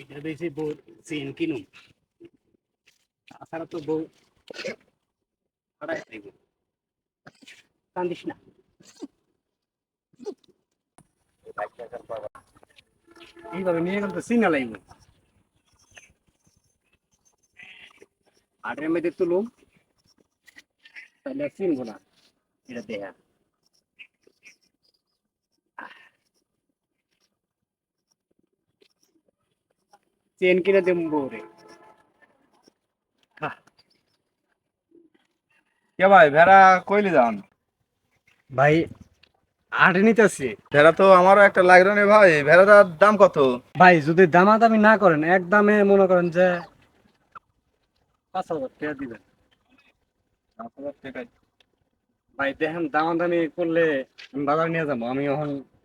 এটা বেশি বউ চেন কিনুম, তাছাড়া তো বউ হারাই যাইব। কান্দিস না। এইভাবে নিয়ে গেলে তো চিনা লাগবে। হাটের মধ্যে তুলুম, তাহলে আর চিনবো না। এটা দেখা চেন কিনে দেব বউরে। কে ভাই ভেড়া কইলি যান? ভাই হাটে নিতেছি। ভেড়া তো আমারও একটা লাগলো রে ভাই, ভেড়াটার দাম কত? ভাই যদি দামাদামি না করেন, এক দামে মনে করেন যে 5,000 টাকা দিবেন। 5,000 টাকা? ভাই দেখেন দামাদামি করলে আমি বাজার নিয়ে যাবো, আমি এখন